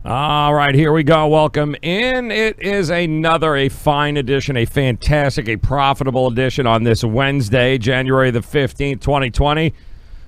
All right, here we go. Welcome in. It is a fine edition, a fantastic, a profitable edition on this Wednesday, January the 15th, 2020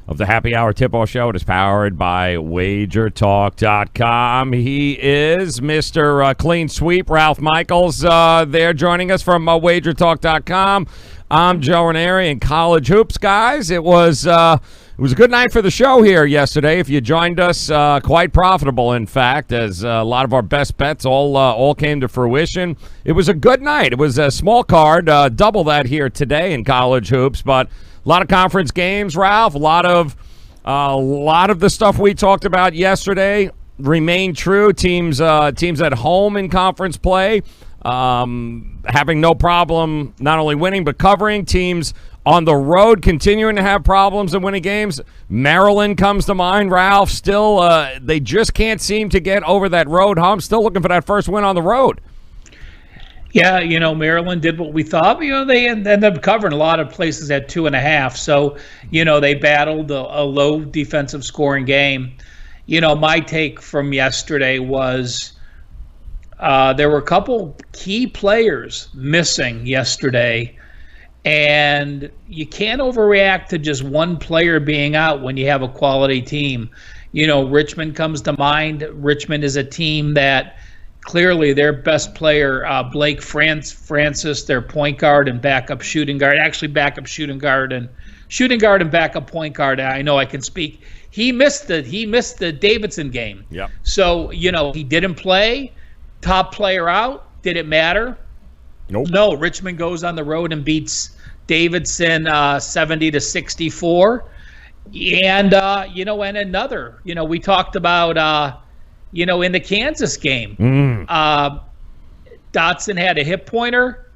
of the Happy Hour Tip-Off Show. It is powered by WagerTalk.com. He is Mr. Clean Sweep, Ralph Michaels, there joining us from WagerTalk.com. I'm Joe Raineri and College Hoops, guys. It was a good night for the show here yesterday. If you joined us, quite profitable, in fact, as a lot of our best bets all came to fruition. It was a good night. It was a small card, double that here today in College Hoops, but a lot of conference games, Ralph. A lot of the stuff we talked about yesterday remained true. Teams at home in conference play, having no problem not only winning but covering. Teams on the road continuing to have problems in winning games. Maryland comes to mind, Ralph. Still, they just can't seem to get over that road hump. Still looking for that first win on the road. Yeah, Maryland did what we thought. They ended up covering a lot of places at 2.5. So, they battled a low defensive scoring game. My take from yesterday was there were a couple key players missing yesterday. And you can't overreact to just one player being out when you have a quality team. Richmond comes to mind. Richmond is a team that clearly their best player, Blake Francis, their point guard and backup shooting guard, actually backup shooting guard and backup point guard. I know I can speak. He missed the Davidson game. Yep. So, he didn't play. Top player out. Did it matter? Nope. No, Richmond goes on the road and beats Davidson 70-64. And, and another, we talked about, in the Kansas game, Dotson had a hip pointer.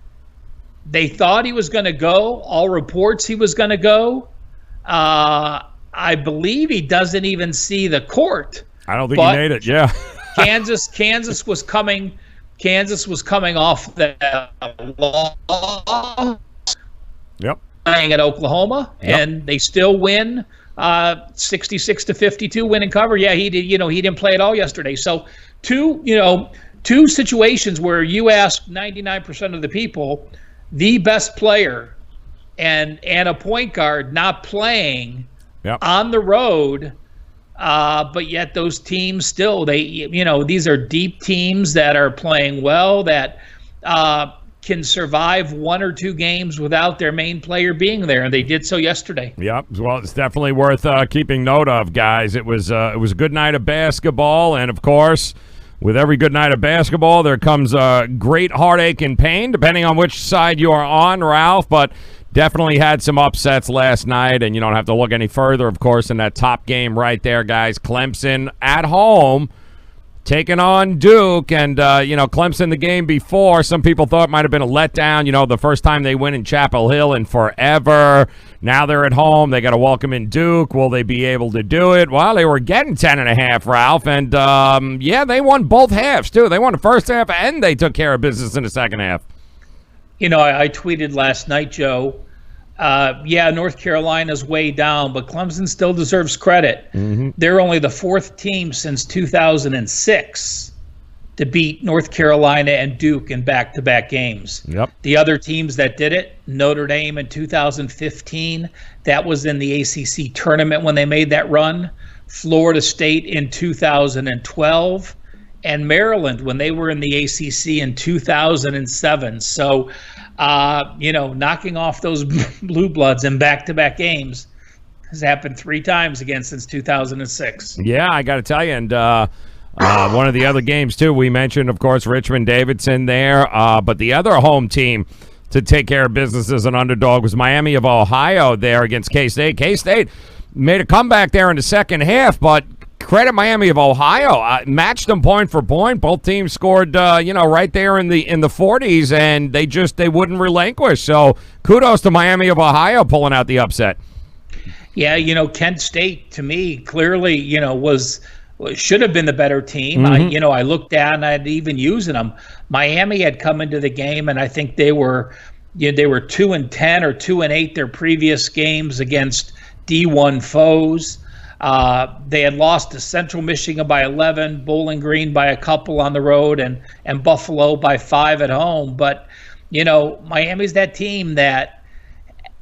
They thought he was going to go. All reports he was going to go. I believe he doesn't even see the court. I don't think he made it, yeah. Kansas was coming off the loss. Yep. Playing at Oklahoma, and they still win 66-52, win and cover. Yeah, he did. He didn't play at all yesterday. So two situations where you ask 99% of the people, the best player and a point guard not playing on the road. But yet those teams still, these are deep teams that are playing well, that can survive one or two games without their main player being there, and they did so yesterday. Yep. Well, it's definitely worth keeping note of, guys. It was a good night of basketball, and of course, with every good night of basketball, there comes great heartache and pain, depending on which side you are on, Ralph. But definitely had some upsets last night, and you don't have to look any further, of course, in that top game right there, guys. Clemson at home taking on Duke, and, Clemson the game before, some people thought it might have been a letdown, the first time they win in Chapel Hill in forever. Now they're at home. They got to welcome in Duke. Will they be able to do it? Well, they were getting 10.5, Ralph, and, they won both halves, too. They won the first half, and they took care of business in the second half. I tweeted last night, Joe, North Carolina's way down, but Clemson still deserves credit. Mm-hmm. They're only the fourth team since 2006 to beat North Carolina and Duke in back-to-back games. Yep. The other teams that did it, Notre Dame in 2015, that was in the ACC tournament when they made that run. Florida State in 2012. And Maryland when they were in the ACC in 2007. So, knocking off those blue bloods in back-to-back games has happened 3 times again since 2006. Yeah, I got to tell you, and one of the other games, too, we mentioned, of course, Richmond-Davidson there, but the other home team to take care of business as an underdog was Miami of Ohio there against K-State. K-State made a comeback there in the second half, but credit Miami of Ohio. Matched them point for point. Both teams scored, right there in the 40s, and they wouldn't relinquish. So kudos to Miami of Ohio pulling out the upset. Yeah, Kent State to me clearly, should have been the better team. Mm-hmm. I looked down at even using them. Miami had come into the game, and I think they were 2-10 or 2-8 their previous games against D1 foes. They had lost to Central Michigan by 11, Bowling Green by a couple on the road, and Buffalo by 5 at home. But, Miami's that team that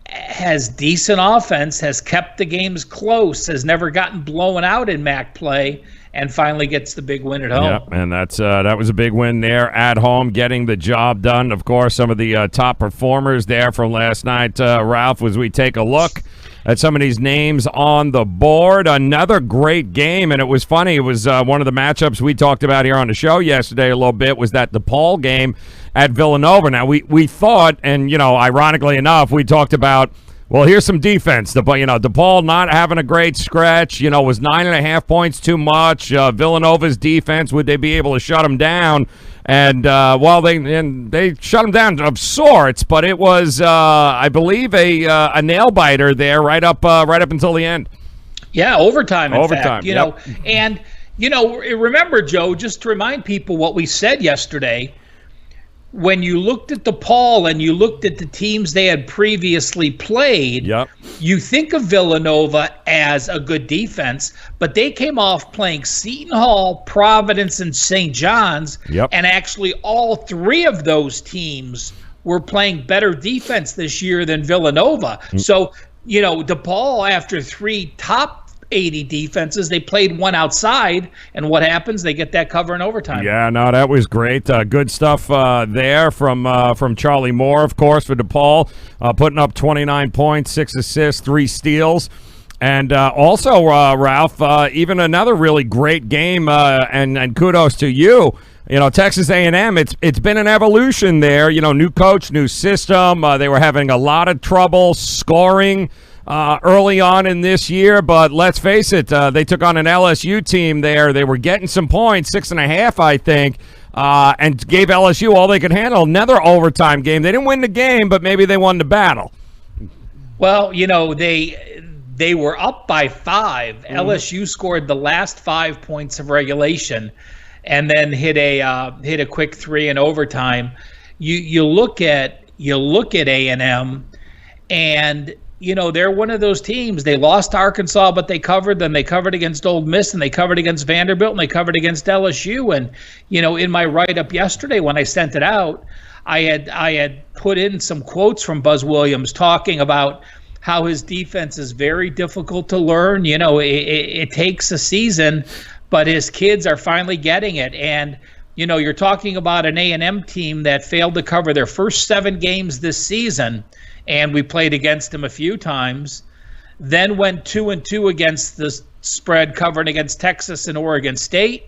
has decent offense, has kept the games close, has never gotten blown out in MAC play, and finally gets the big win at home. Yeah, and that was a big win there at home, getting the job done. Of course, some of the top performers there from last night, Ralph, as we take a look at some of these names on the board. Another great game, and it was funny. It was one of the matchups we talked about here on the show yesterday a little bit, was that DePaul game at Villanova. Now, we thought, and, ironically enough, we talked about, well, here's some defense. DePaul not having a great stretch, was 9.5 points too much. Villanova's defense, would they be able to shut them down? And, they shut them down of sorts, but it was, I believe, a nail-biter there right up until the end. Yeah, overtime, in fact. Yep. And, remember, Joe, just to remind people what we said yesterday, when you looked at DePaul and you looked at the teams they had previously played, yep, you think of Villanova as a good defense, but they came off playing Seton Hall, Providence, and St. John's, yep, and actually all three of those teams were playing better defense this year than Villanova. So, DePaul, after 3 top 80 defenses, they played one outside, and what happens? They get that cover in overtime. Yeah, no, that was great. Good stuff there from Charlie Moore, of course, for DePaul, putting up 29 points, 6 assists, 3 steals. And also, Ralph, even another really great game, and kudos to you. Texas A&M, it's been an evolution there. New coach, new system. They were having a lot of trouble scoring early on in this year, but let's face it, they took on an LSU team there. They were getting some points, 6.5, I think, and gave LSU all they could handle. Another overtime game. They didn't win the game, but maybe they won the battle. Well, they were up by 5. LSU scored the last 5 points of regulation, and then hit a quick 3 in overtime. You look at A&M, and they're one of those teams. They lost to Arkansas, but they covered. Then they covered against Ole Miss, and they covered against Vanderbilt, and they covered against LSU. And in my write-up yesterday when I sent it out, I had put in some quotes from Buzz Williams talking about how his defense is very difficult to learn. It takes a season, but his kids are finally getting it. And you're talking about an A&M team that failed to cover their first 7 games this season, and we played against them a few times, then went 2-2 against the spread, covering against Texas and Oregon State.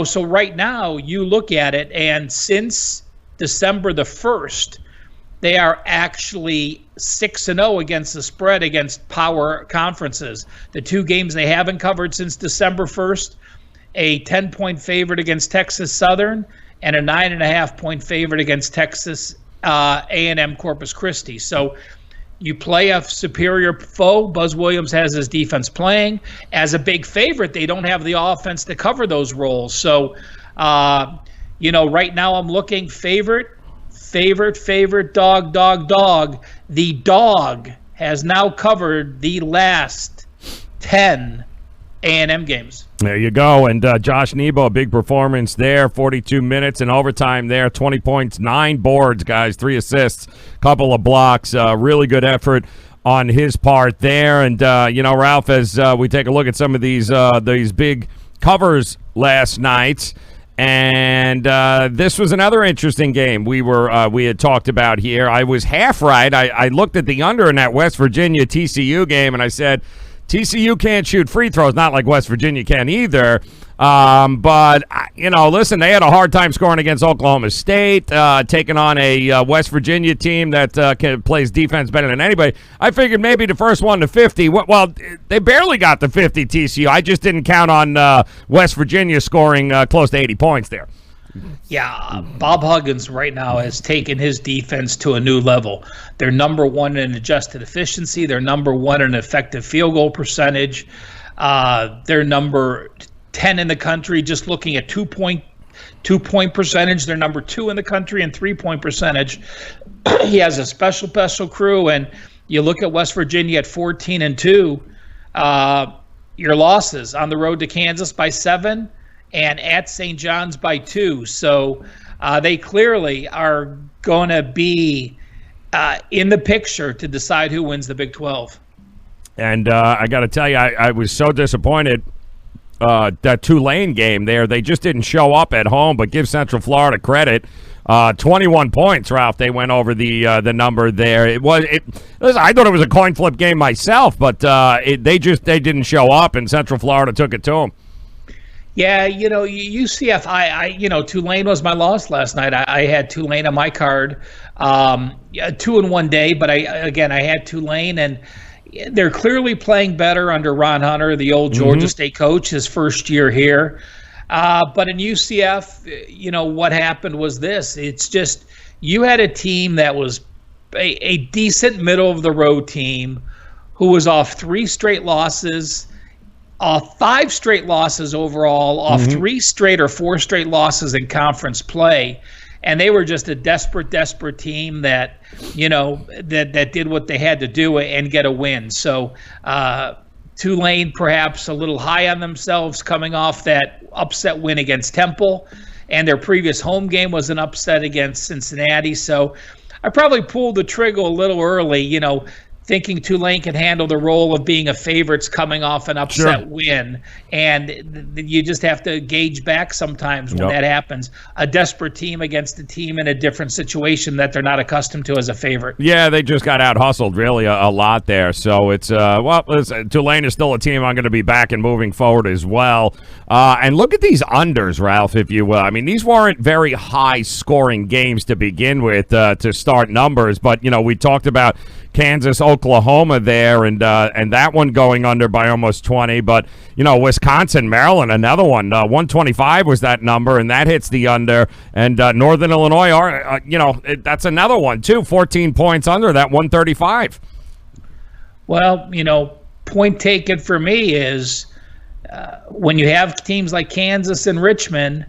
So right now you look at it, and since December the 1st, they are actually 6-0 against the spread against power conferences. The 2 games they haven't covered since December 1st, a 10-point favorite against Texas Southern and a 9.5-point favorite against Texas A&M Corpus Christi. So you play a superior foe. Buzz Williams has his defense playing. As a big favorite, they don't have the offense to cover those roles. So, right now I'm looking favorite, dog. The dog has now covered the last 10 A&M games. There you go. And Josh Nebo, a big performance there, 42 minutes in overtime there, 20 points, 9 boards, guys, 3 assists, couple of blocks. Really good effort on his part there. And, Ralph, as we take a look at some of these big covers last night, and this was another interesting game we had talked about here. I was half right. I looked at the under in that West Virginia TCU game, and I said, TCU can't shoot free throws, not like West Virginia can either. But, listen, they had a hard time scoring against Oklahoma State, taking on a West Virginia team that plays defense better than anybody. I figured maybe the first one to 50. Well, they barely got to 50, TCU. I just didn't count on West Virginia scoring close to 80 points there. Yeah, Bob Huggins right now has taken his defense to a new level. They're number 1 in adjusted efficiency. They're number 1 in effective field goal percentage. They're number 10 in the country just looking at two-point percentage. They're number 2 in the country in 3-point percentage. He has a special crew, and you look at West Virginia at 14-2. your losses: on the road to Kansas by 7 and at St. John's by 2. So they clearly are going to be in the picture to decide who wins the Big 12. And I got to tell you, I was so disappointed that Tulane game there. They just didn't show up at home, but give Central Florida credit. 21 points, Ralph. They went over the number there. Listen, I thought it was a coin flip game myself, but they didn't show up, and Central Florida took it to them. Yeah, UCF. Tulane was my loss last night. I had Tulane on my card, 2 in one day. But I had Tulane, and they're clearly playing better under Ron Hunter, the old Georgia State coach, his first year here. But in UCF, what happened was this. It's just you had a team that was a decent middle-of-the-road team who was off 3 straight losses, off 5 straight losses overall, off 3 straight or 4 straight losses in conference play. And they were just a desperate team that, that did what they had to do and get a win. So Tulane perhaps a little high on themselves coming off that upset win against Temple. And their previous home game was an upset against Cincinnati. So I probably pulled the trigger a little early, thinking Tulane can handle the role of being a favorites coming off an upset win. And you just have to gauge back sometimes when that happens. A desperate team against a team in a different situation that they're not accustomed to as a favorite. Yeah, they just got out-hustled really a lot there. So it's, Tulane is still a team I'm going to be backing moving forward as well. And look at these unders, Ralph, if you will. I mean, these weren't very high-scoring games to begin with to start numbers. But, we talked about Kansas, Oklahoma there, and that one going under by almost 20. But, Wisconsin, Maryland, another one. 125 was that number, and that hits the under. And Northern Illinois, that's another one, too. 14 points under that 135. Well, point taken for me is when you have teams like Kansas and Richmond,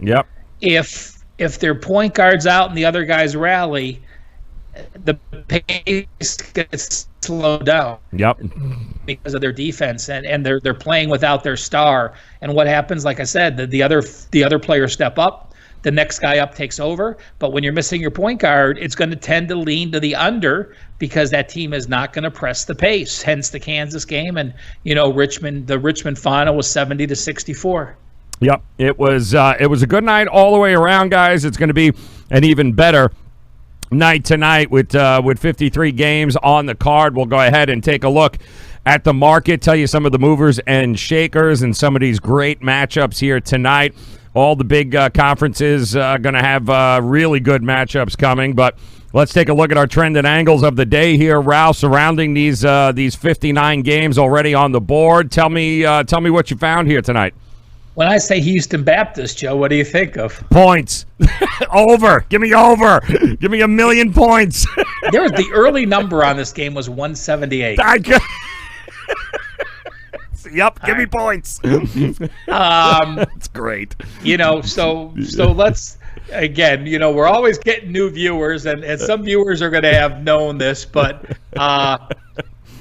if their point guard's out and the other guys rally, the pace gets slowed down. Because of their defense and they're playing without their star. And what happens, like I said, the other players step up, the next guy up takes over. But when you're missing your point guard, it's going to tend to lean to the under because that team is not going to press the pace. Hence the Kansas game, and the Richmond final was 70-64. Yep, it was a good night all the way around, guys. It's going to be an even better night tonight with 53 games on the card. We'll go ahead and take a look at the market, tell you some of the movers and shakers and some of these great matchups here tonight. All the big conferences going to have really good matchups coming, but let's take a look at our trend and angles of the day here, Ralph, surrounding these 59 games already on the board. Tell me what you found here tonight. When I say Houston Baptist, Joe, what do you think of? Points. Over. Give me over. Give me 1,000,000 points. The early number on this game was 178. Yep, give me points. That's great. So let's, again, we're always getting new viewers, and some viewers are going to have known this, but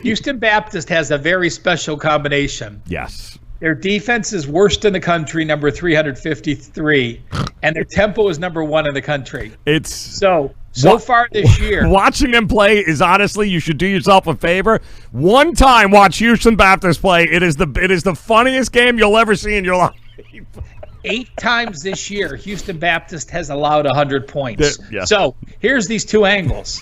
Houston Baptist has a very special combination. Yes. Their defense is worst in the country, number 353, and their tempo is number 1 in the country. It's so far this year. Watching them play is honestly, you should do yourself a favor. One time, watch Houston Baptist play. It is the funniest game you'll ever see in your life. 8 times this year, Houston Baptist has allowed 100 points. Yeah. So here's these 2 angles.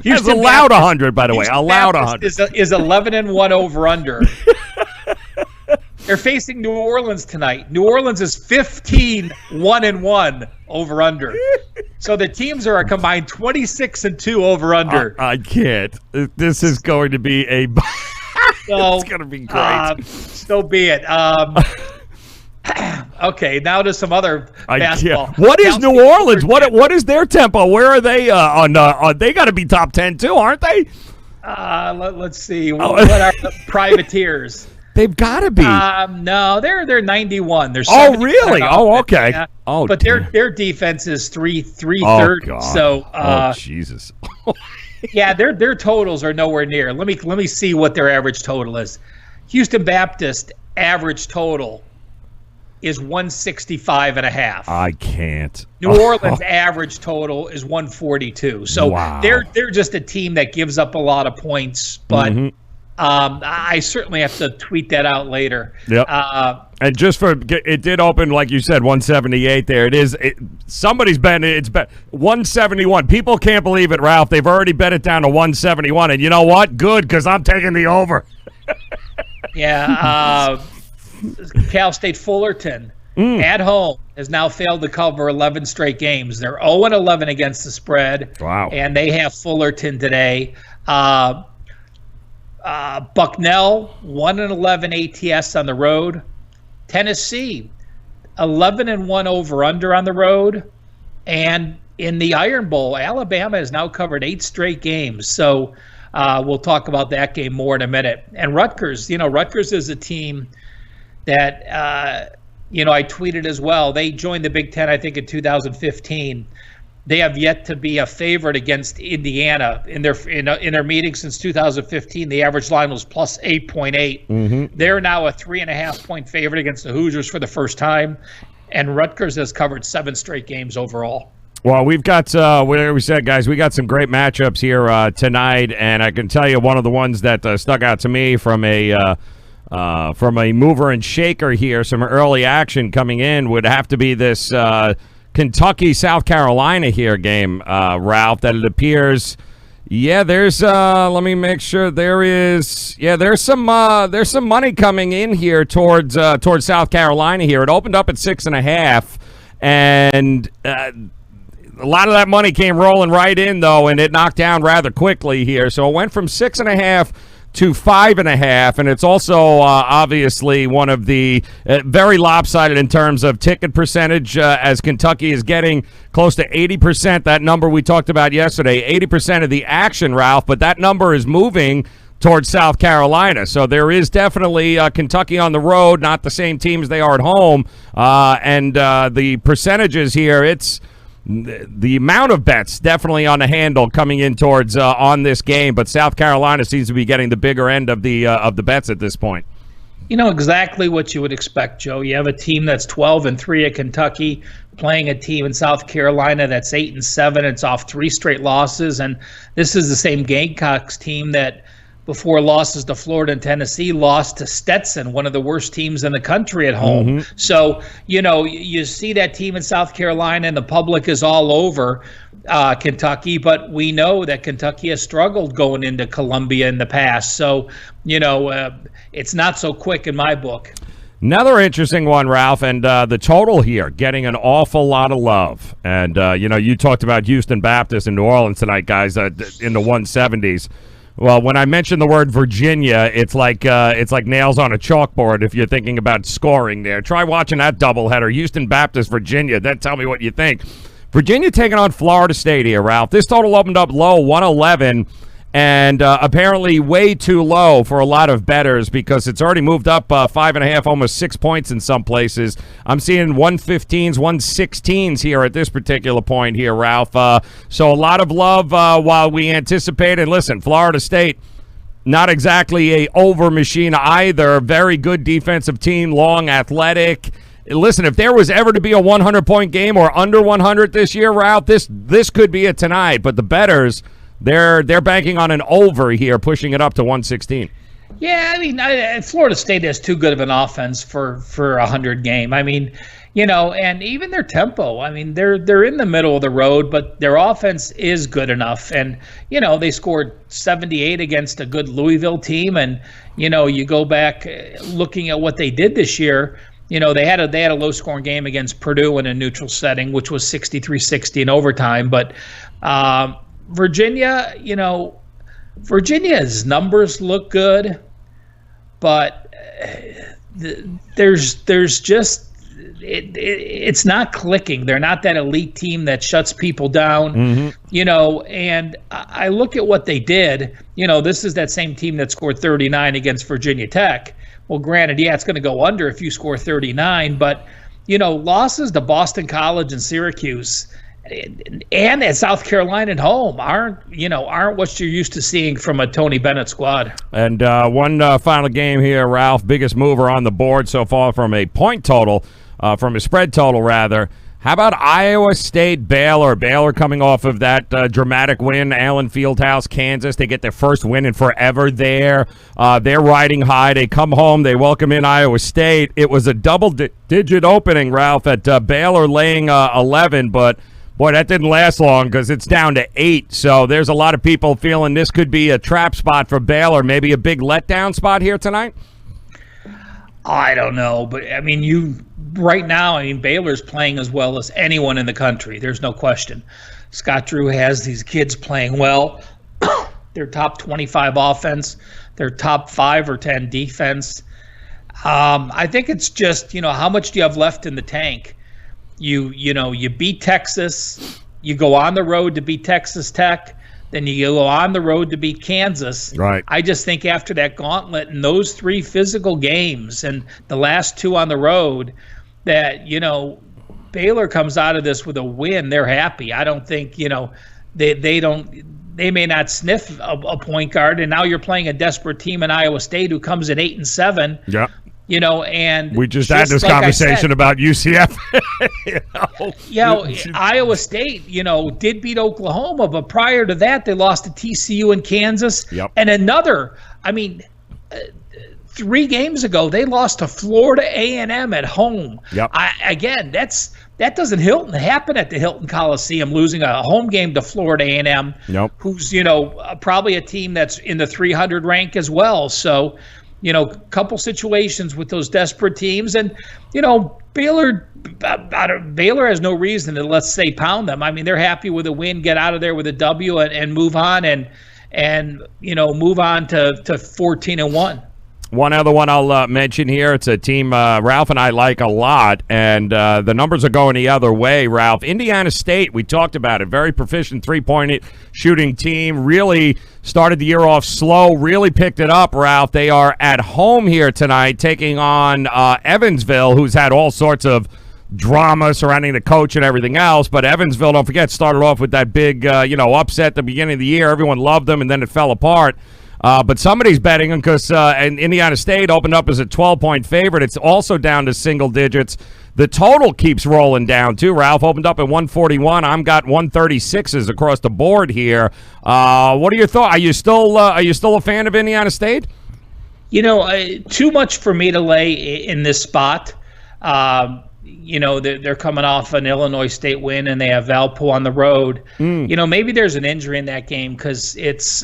Has allowed 100, by the way. Allowed 100 is 11-1 over under. They're facing New Orleans tonight. New Orleans is 15-1-1 over under. So the teams are a combined 26-2 over under. I can't. This is going to be a. It's going to be great. So be it. Okay, now to some other basketball. What is New Orleans? What is their tempo? Where are they on? They got to be top 10 too, aren't they? Let's see. What are the Privateers? They've got to be. No, they're 91. They're really? Oh, okay. Yeah. Oh, but their defense is 330. So, Jesus. Yeah, their totals are nowhere near. Let me see what their average total is. Houston Baptist average total is 165.5. I can't. New Orleans average total is 142. So wow. they're just a team that gives up a lot of points, but I certainly have to tweet that out later. Yep. And just for it did open, like you said, 178 there. Somebody's bet it's bet 171. People can't believe it, Ralph. They've already bet it down to 171. And you know what? Good, because I'm taking the over. Yeah. Cal State Fullerton at home has now failed to cover 11 straight games. They're 0-11 against the spread. Wow. And they have Fullerton today. Bucknell 1-11 ATS on the road. Tennessee 11-1 over under on the road. And in the Iron Bowl, Alabama has now covered 8 straight games. So we'll talk about that game more in a minute. And Rutgers, Rutgers is a team that, I tweeted as well. They joined the Big Ten, I think, in 2015. They have yet to be a favorite against Indiana in their meeting since 2015. The average line was plus 8.8. They're now a 3.5-point favorite against the Hoosiers for the first time, and Rutgers has covered 7 straight games overall. Well, we've got, whatever we said, guys, we got some great matchups here tonight, and I can tell you one of the ones that stuck out to me from a mover and shaker here, some early action coming in, would have to be this Kentucky, South Carolina here game, Ralph, that it appears. Yeah, there's let me make sure there's some money coming in here towards South Carolina here. It opened up at 6.5, and a lot of that money came rolling right in though, and it knocked down rather quickly here. So it went from 6.5 to 5.5, and it's also obviously one of the very lopsided in terms of ticket percentage, as Kentucky is getting close to 80%, that number we talked about yesterday, 80% of the action, Ralph, but that number is moving towards South Carolina. So there is definitely Kentucky on the road, not the same team as they are at home, and the percentages here, it's the amount of bets definitely on the handle coming in towards on this game, but South Carolina seems to be getting the bigger end of the bets at this point. Exactly what you would expect, Joe. You have a team that's 12-3 at Kentucky playing a team in South Carolina that's 8-7. It's off 3 straight losses, and this is the same Gamecocks team that, before losses to Florida and Tennessee, lost to Stetson, one of the worst teams in the country at home. So, you see that team in South Carolina, and the public is all over Kentucky, but we know that Kentucky has struggled going into Columbia in the past. So, it's not so quick in my book. Another interesting one, Ralph, and the total here getting an awful lot of love. And, you talked about Houston Baptist in New Orleans tonight, guys, in the 170s. Well, when I mention the word Virginia, it's like nails on a chalkboard if you're thinking about scoring there. Try watching that doubleheader, Houston Baptist, Virginia. Then tell me what you think. Virginia taking on Florida State here, Ralph. This total opened up low, 111, and apparently way too low for a lot of bettors because it's already moved up 5.5, almost 6 points in some places. I'm seeing 115s, 116s here at this particular point here, Ralph. So a lot of love while we anticipate. And listen, Florida State, not exactly a over machine either. Very good defensive team, long, athletic. Listen, if there was ever to be a 100-point game or under 100 this year, Ralph, this could be it tonight. But the bettors, they're banking on an over here, pushing it up to 116. Yeah, Florida State has too good of an offense for a 100 game. And even their tempo. They're in the middle of the road, but their offense is good enough. And they scored 78 against a good Louisville team. And you go back looking at what they did this year. They had a low-scoring game against Purdue in a neutral setting, which was 63-60 in overtime. But Virginia, Virginia's numbers look good, but there's just it's not clicking. They're not that elite team that shuts people down, and I look at what they did. This is that same team that scored 39 against Virginia Tech. Well, granted, it's going to go under if you score 39, but losses to Boston College and Syracuse, and at South Carolina at home aren't what you're used to seeing from a Tony Bennett squad. And one final game here, Ralph. Biggest mover on the board so far from a point total, from a spread total rather. How about Iowa State Baylor? Baylor coming off of that dramatic win, Allen Fieldhouse, Kansas. They get their first win in forever there. They're riding high. They come home. They welcome in Iowa State. It was a double-digit opening, Ralph, at Baylor laying 11, but boy, that didn't last long because it's down to 8. So there's a lot of people feeling this could be a trap spot for Baylor, maybe a big letdown spot here tonight. I don't know, but I mean, right now, Baylor's playing as well as anyone in the country. There's no question. Scott Drew has these kids playing well. Their top 25 offense, their top 5 or 10 defense. I think it's just, how much do you have left in the tank? You beat Texas, you go on the road to beat Texas Tech, then you go on the road to beat Kansas. Right. I just think after that gauntlet and those 3 physical games and the last 2 on the road, that, Baylor comes out of this with a win. They're happy. I don't think, they may not sniff a point guard, and now you're playing a desperate team in Iowa State who comes at 8-7. Yeah. And we just had this conversation about UCF. Iowa State, did beat Oklahoma, but prior to that, they lost to TCU and Kansas. Yep. And another, 3 games ago, they lost to Florida A&M at home. Yep. That doesn't happen at the Hilton Coliseum, losing a home game to Florida A&M, nope. Who's, probably a team that's in the 300 rank as well. So, couple situations with those desperate teams. And, Baylor has no reason to, let's say, pound them. They're happy with a win, get out of there with a W and move on and move on to 14-1. One other one I'll mention here. It's a team Ralph and I like a lot, and the numbers are going the other way, Ralph. Indiana State, we talked about it, very proficient three-point shooting team, really started the year off slow, really picked it up, Ralph. They are at home here tonight taking on Evansville, who's had all sorts of drama surrounding the coach and everything else, but Evansville, don't forget, started off with that big upset at the beginning of the year. Everyone loved them, and then it fell apart. But somebody's betting them because Indiana State opened up as a 12-point favorite. It's also down to single digits. The total keeps rolling down, too. Ralph opened up at 141. I'm got 136s across the board here. What are your thoughts? Are you still a fan of Indiana State? Too much for me to lay in this spot. They're coming off an Illinois State win, and they have Valpo on the road. Maybe there's an injury in that game because it's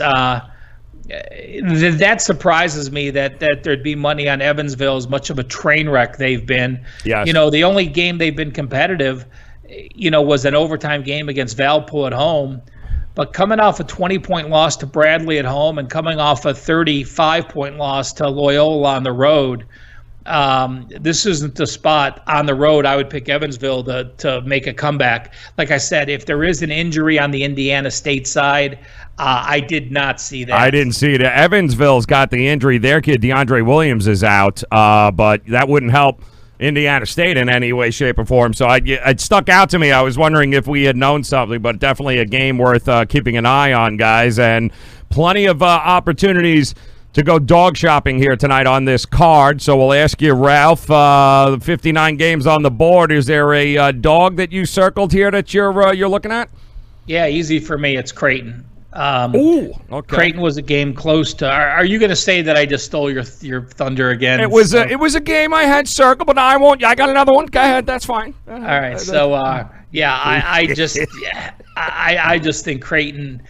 that surprises me that there'd be money on Evansville, as much of a train wreck they've been. Yes. The only game they've been competitive, was an overtime game against Valpo at home. But coming off a 20-point loss to Bradley at home and coming off a 35-point loss to Loyola on the road, this isn't the spot on the road. I would pick Evansville to make a comeback. Like I said, if there is an injury on the Indiana State side, I did not see that. I didn't see it. Evansville's got the injury. Their kid, DeAndre Williams, is out, but that wouldn't help Indiana State in any way, shape, or form. So it stuck out to me. I was wondering if we had known something, but definitely a game worth keeping an eye on, guys, and plenty of opportunities to go dog shopping here tonight on this card. So we'll ask you, Ralph, 59 games on the board. Is there a dog that you circled here that you're looking at? Yeah, easy for me. It's Creighton. Okay. Creighton was a game close to. Are you going to say that I just stole your thunder again? It was a game I had circled, but I won't. I got another one. Go ahead. That's fine. All right. So I just think Creighton.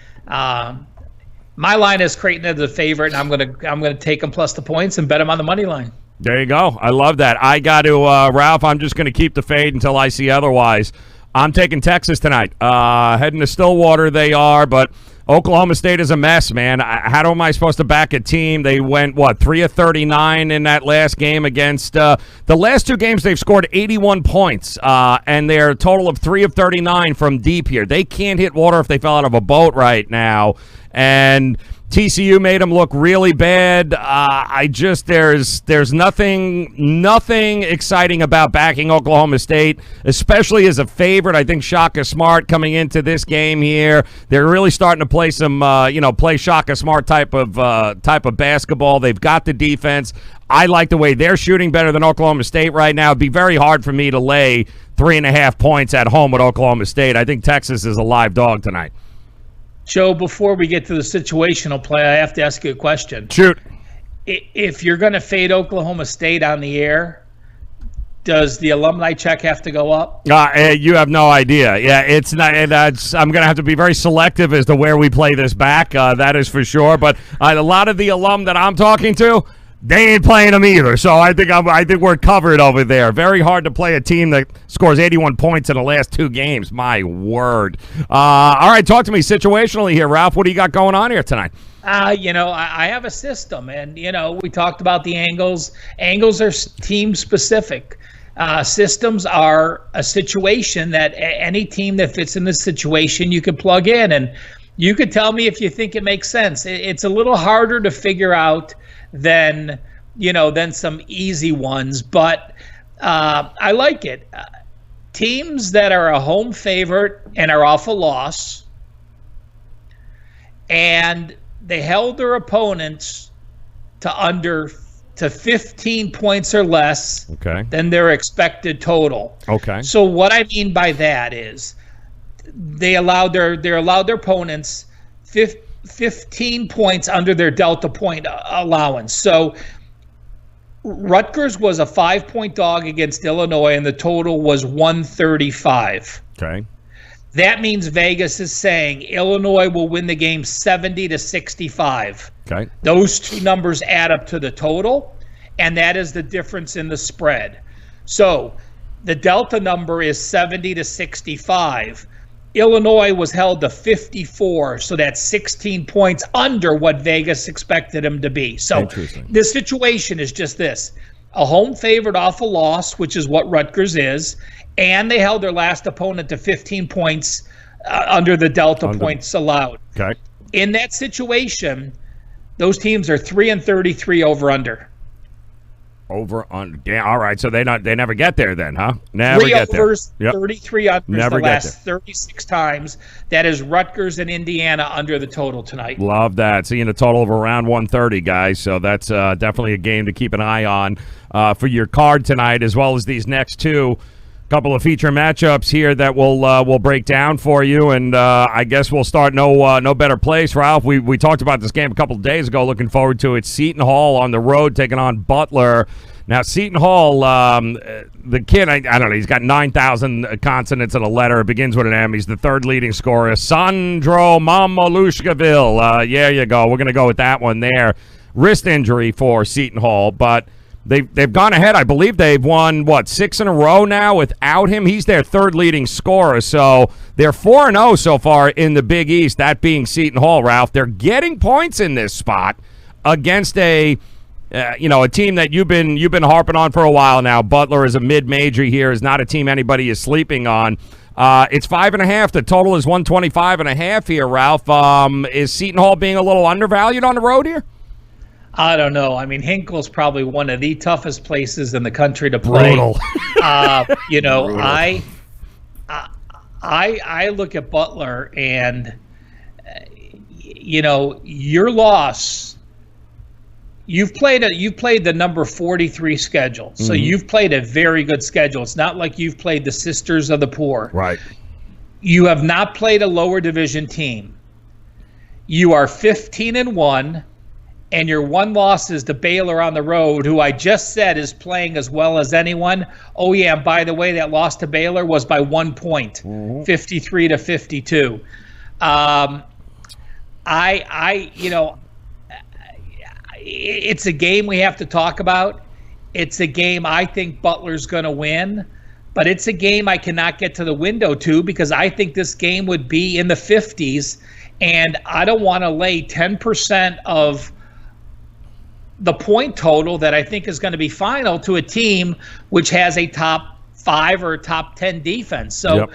My line is Creighton as a favorite, and I'm gonna take them plus the points and bet them on the money line. There you go. I love that. I got to Ralph. I'm just gonna keep the fade until I see otherwise. I'm taking Texas tonight. Heading to Stillwater, they are, but Oklahoma State is a mess, man. How am I supposed to back a team? They went, 3 of 39 in that last game against the last 2 games. They've scored 81 points, and they're a total of 3 of 39 from deep here. They can't hit water if they fell out of a boat right now, and TCU made them look really bad. There's nothing exciting about backing Oklahoma State, especially as a favorite. I think Shaka Smart coming into this game here, they're really starting to play some, play Shaka Smart type of basketball. They've got the defense. I like the way they're shooting better than Oklahoma State right now. It'd be very hard for me to lay 3.5 points at home with Oklahoma State. I think Texas is a live dog tonight. Joe, before we get to the situational play, I have to ask you a question. Shoot. If you're going to fade Oklahoma State on the air, does the alumni check have to go up? You have no idea. Yeah, it's not. I'm going to have to be very selective as to where we play this back. That is for sure. But a lot of the alum that I'm talking to, they ain't playing them either. So I think we're covered over there. Very hard to play a team that scores 81 points in the last 2 games. My word. All right, talk to me situationally here, Ralph. What do you got going on here tonight? I have a system, and, we talked about the angles. Angles are team specific. Systems are a situation that any team that fits in this situation you could plug in, and you could tell me if you think it makes sense. It's a little harder to figure out than some easy ones, but I like it. Teams that are a home favorite and are off a loss, and they held their opponents to 15 points or less than their expected total. Okay. So what I mean by that is they allowed their opponents 15 points under their delta point allowance. So Rutgers was a 5-point dog against Illinois, and the total was 135. Okay. That means Vegas is saying Illinois will win the game 70-65. Okay. Those 2 numbers add up to the total, and that is the difference in the spread. So the delta number is 70-65. Illinois was held to 54, so that's 16 points under what Vegas expected him to be. So the situation is just this. A home favorite off a loss, which is what Rutgers is, and they held their last opponent to 15 points under the delta points allowed. Okay. In that situation, those teams are 3-33 over-under. Over-under. Yeah, all right, so they never get there then, huh? Never 3 get overs, there. Yep. 33 unders Never the get last 36 times. That is Rutgers and Indiana under the total tonight. Love that. Seeing a total of around 130, guys. So that's definitely a game to keep an eye on for your card tonight, as well as these next 2. Couple of feature matchups here that we'll break down for you, and I guess we'll start no better place, Ralph. We talked about this game a couple of days ago. Looking forward to it. Seton Hall on the road taking on Butler. Now, Seton Hall, the kid, I don't know, he's got 9,000 consonants in a letter. It begins with an M. He's the 3rd leading scorer. Sandro Mamolushkaville. There you go. We're going to go with that one there. Wrist injury for Seton Hall, but They've gone ahead. I believe they've won, 6 in a row now without him. He's their 3rd leading scorer. So they're 4-0 so far in the Big East, that being Seton Hall, Ralph. They're getting points in this spot against a team that you've been harping on for a while now. Butler is a mid-major here, is not a team anybody is sleeping on. It's 5.5. The total is 125.5 here, Ralph. Is Seton Hall being a little undervalued on the road here? I don't know. I mean, Hinkle's probably one of the toughest places in the country to play. Brutal. Brutal. I look at Butler and, your loss. You've played the number 43 schedule, so you've played a very good schedule. It's not like you've played the Sisters of the Poor. Right. You have not played a lower division team. You are 15-1. And your one loss is to Baylor on the road, who I just said is playing as well as anyone. Oh, yeah, and by the way, that loss to Baylor was by 1 point, 53-52. It's a game we have to talk about. It's a game I think Butler's going to win. but it's a game I cannot get to the window to because I think this game would be in the 50s, and I don't want to lay 10% of the point total that I think is going to be final to a team which has a top 5 or top 10 defense. So,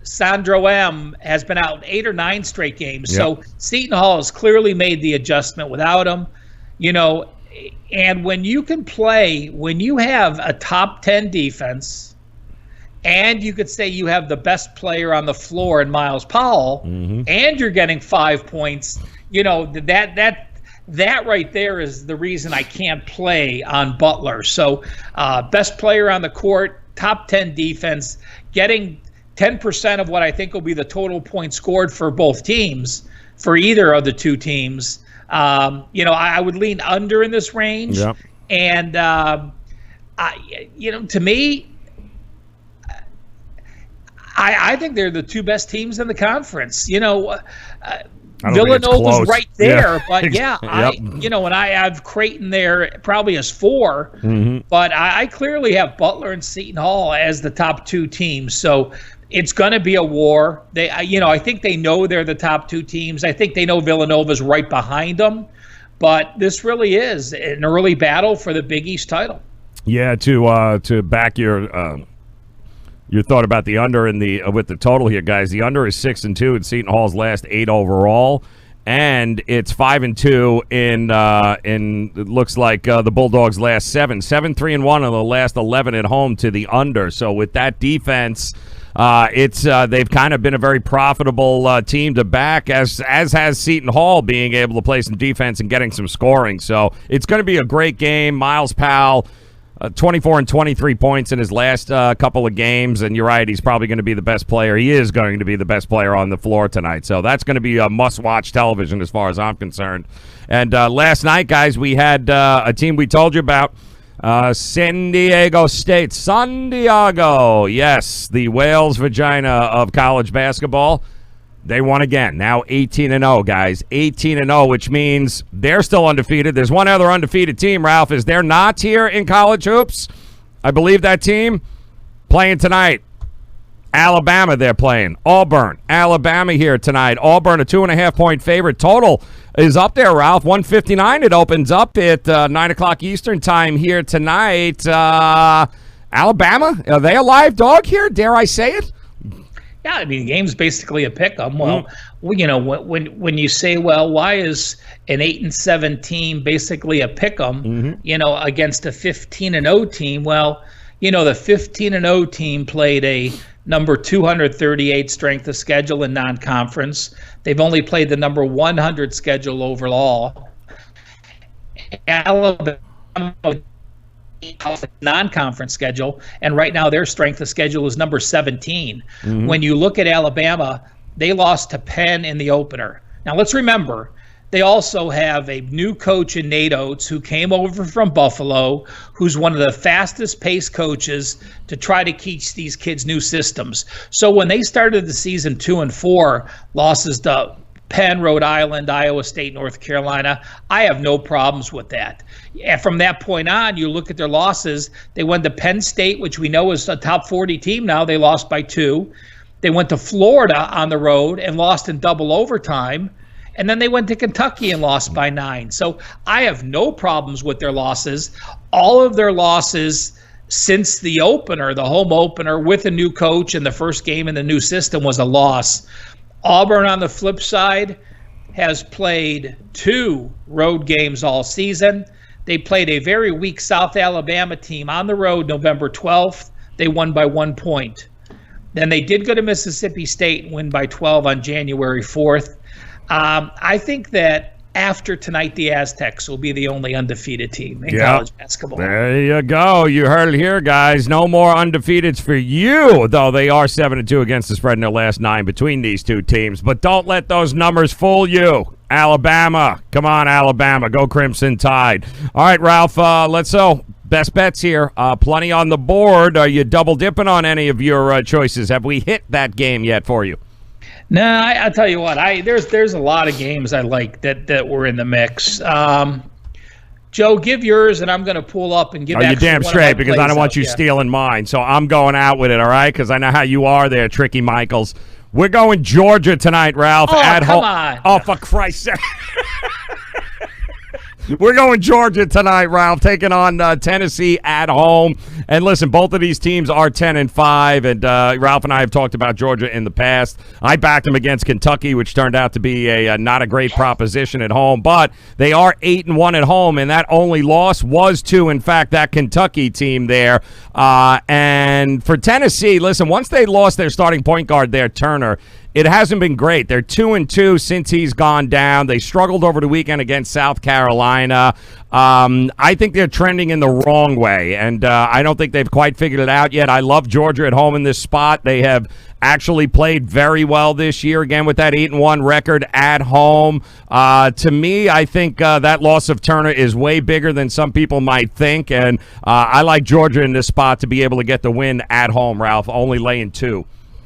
Sandro M has been out 8 or 9 straight games. So Seton Hall has clearly made the adjustment without him, and when you can play, when you have a top 10 defense, and you could say you have the best player on the floor in Miles Powell, and you're getting 5 points, that right there is the reason I can't play on Butler. So best player on the court, top 10 defense, getting 10% of what I think will be the total points scored for both teams, for either of the two teams. I would lean under in this range. Yep. And, to me, I think they're the two best teams in the conference. Villanova's right there, but and I have Creighton there probably as 4, but I clearly have Butler and Seton Hall as the top 2 teams. So it's going to be a war. I think they know they're the top 2 teams. I think they know Villanova's right behind them, but this really is an early battle for the Big East title. Yeah, to back your thought about the under and with the total here, guys. The under is 6-2 in Seton Hall's last 8 overall, and it's 5-2 in it looks like the Bulldogs' last 7, 7-3-1 in the last 11 at home to the under. So with that defense, they've kind of been a very profitable team to back, as has Seton Hall being able to play some defense and getting some scoring. So it's going to be a great game. Miles Powell, 24 and 23 points in his last couple of games, and you're right, he's probably going to be the best player. He is going to be the best player on the floor tonight, so that's going to be a must-watch television as far as I'm concerned. And last night, guys, we had a team we told you about, San Diego State. San Diego, yes, the Wales vagina of college basketball. They won again. Now 18-0, guys. 18-0, which means they're still undefeated. There's one other undefeated team, Ralph. Is there not here in college hoops? I believe that team playing tonight. Alabama, they're playing. Auburn. Alabama here tonight. Auburn, a 2.5-point favorite. Total is up there, Ralph. 159. It opens up at 9 o'clock Eastern time here tonight. Alabama, are they a live dog here? Dare I say it? Yeah, I mean, the game's basically a pick-em. Well, when you say, well, why is an 8-7 team basically a pick-em, against a 15-0 team? Well, the 15-0 team played a number 238 strength of schedule in non-conference. They've only played the number 100 schedule overall. Alabama non-conference schedule, and right now their strength of schedule is number 17. When you look at Alabama, they lost to Penn in the opener. Now let's remember, they also have a new coach in Nate Oates who came over from Buffalo, who's one of the fastest paced coaches to try to teach these kids new systems. So when they started the season 2-4, losses to Penn, Rhode Island, Iowa State, North Carolina, I have no problems with that. And from that point on, you look at their losses. They went to Penn State, which we know is a top 40 team now. They lost by 2. They went to Florida on the road and lost in double overtime. And then they went to Kentucky and lost by 9. So I have no problems with their losses. All of their losses since the opener, the home opener with a new coach and the first game in the new system was a loss. Auburn, on the flip side, has played 2 road games all season. They played a very weak South Alabama team on the road November 12th. They won by 1 point. Then they did go to Mississippi State and win by 12 on January 4th. I think that after tonight, the Aztecs will be the only undefeated team in college basketball. There you go. You heard it here, guys. No more undefeateds for you, though they are 7-2 against the spread in their last 9 between these two teams. But don't let those numbers fool you. Alabama. Come on, Alabama. Go Crimson Tide. All right, Ralph, let's go. Best bets here. Plenty on the board. Are you double dipping on any of your choices? Have we hit that game yet for you? No, I'll tell you what. There's a lot of games I like that were in the mix. Joe, give yours, and I'm going to pull up and give. Are you damn straight? Because I don't want you stealing mine. So I'm going out with it, all right? Because I know how you are there, Tricky Michaels. We're going Georgia tonight, Ralph. Oh, at come on. Oh, for Christ's sake. We're going Georgia tonight, Ralph, taking on Tennessee at home. And listen, both of these teams are 10-5, and Ralph and I have talked about Georgia in the past. I backed them against Kentucky, which turned out to be a not a great proposition at home, but they are 8-1 at home, and that only loss was to, in fact, that Kentucky team there. And for Tennessee, listen, once they lost their starting point guard there, Turner, it hasn't been great. They're 2-2 since he's gone down. They struggled over the weekend against South Carolina. I think they're trending in the wrong way, and I don't think they've quite figured it out yet. I love Georgia at home in this spot. They have actually played very well this year, again, with that 8-1 record at home. To me, I think that loss of Turner is way bigger than some people might think, and I like Georgia in this spot to be able to get the win at home, Ralph, only laying 2.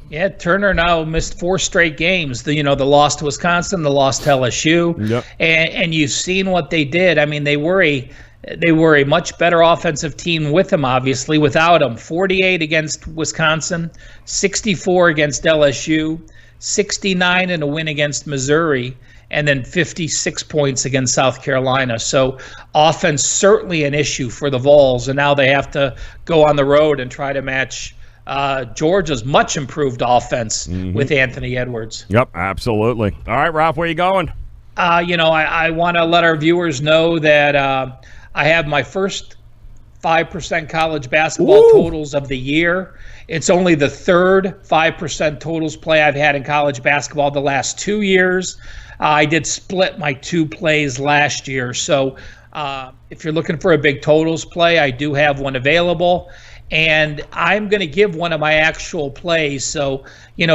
Yeah, Turner now missed 4 straight games. The loss to Wisconsin, the loss to LSU, yep. and you've seen what they did. I mean, they were a much better offensive team with him. Obviously, without him, 48 against Wisconsin, 64 against LSU, 69 in a win against Missouri, and then 56 points against South Carolina. So offense certainly an issue for the Vols, and now they have to go on the road and try to match Georgia's much improved offense with Anthony Edwards. Yep, absolutely. All right, Ralph, where you going? I want to let our viewers know that I have my first 5% college basketball totals of the year. It's only the third 5% totals play I've had in college basketball the last 2 years. I did split my 2 plays last year. So if you're looking for a big totals play, I do have one available. And I'm going to give one of my actual plays. So,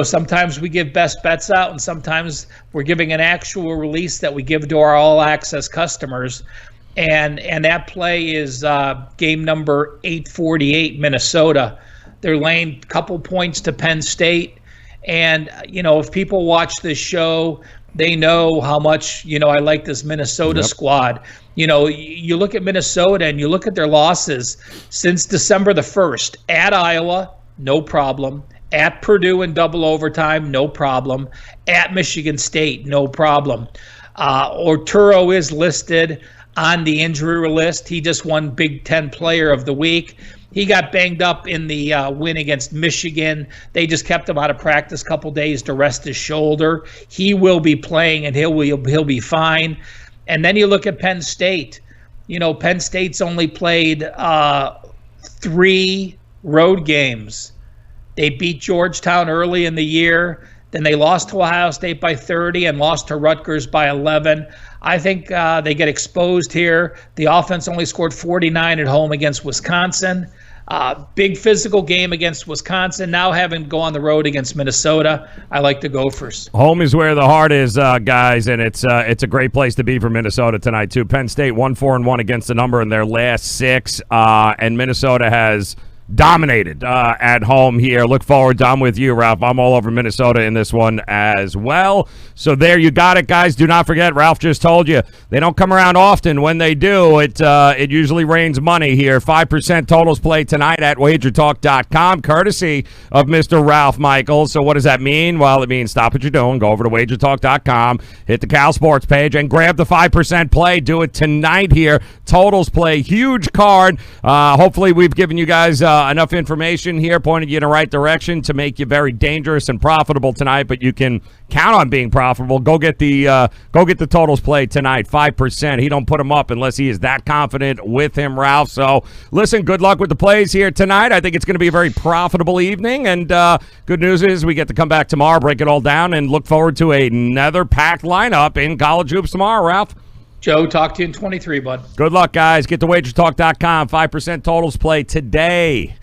sometimes we give best bets out, and sometimes we're giving an actual release that we give to our all-access customers. And that play is game number 848, Minnesota. They're laying a couple points to Penn State. And, if people watch this show, they know how much, I like this Minnesota squad. You look at Minnesota and you look at their losses since December the 1st. At Iowa, no problem. At Purdue in double overtime, no problem. At Michigan State, no problem. Arturo is listed on the injury list. He just won Big Ten Player of the Week. He got banged up in the win against Michigan. They just kept him out of practice a couple days to rest his shoulder. He will be playing, and he'll be fine. And then you look at Penn State. Penn State's only played 3 road games. They beat Georgetown early in the year. Then they lost to Ohio State by 30 and lost to Rutgers by 11. I think they get exposed here. The offense only scored 49 at home against Wisconsin. Big physical game against Wisconsin. Now having to go on the road against Minnesota, I like the Gophers. Home is where the heart is, guys, and it's a great place to be for Minnesota tonight too. Penn State 1-4-1 against the number in their last 6, and Minnesota has dominated at home here. Look forward to, I'm with you, Ralph. I'm all over Minnesota in this one as well. So there you got it, guys. Do not forget, Ralph just told you, they don't come around often. When they do, it usually rains money here. 5% totals play tonight at wagertalk.com, courtesy of Mr. Ralph Michaels. So what does that mean? Well, it means stop what you're doing, go over to wagertalk.com, hit the Cal Sports page, and grab the 5% play. Do it tonight here. Totals play, huge card. Hopefully we've given you guys enough information here, pointed you in the right direction to make you very dangerous and profitable tonight, but you can count on being profitable. Go get the totals play tonight, 5%. He don't put them up unless he is that confident with him, Ralph. So listen, good luck with the plays here tonight. I think it's going to be a very profitable evening, and good news is we get to come back tomorrow, break it all down, and look forward to another packed lineup in college hoops tomorrow, Ralph. Joe, talk to you in 23, bud. Good luck, guys. Get to wagertalk.com. 5% totals play today.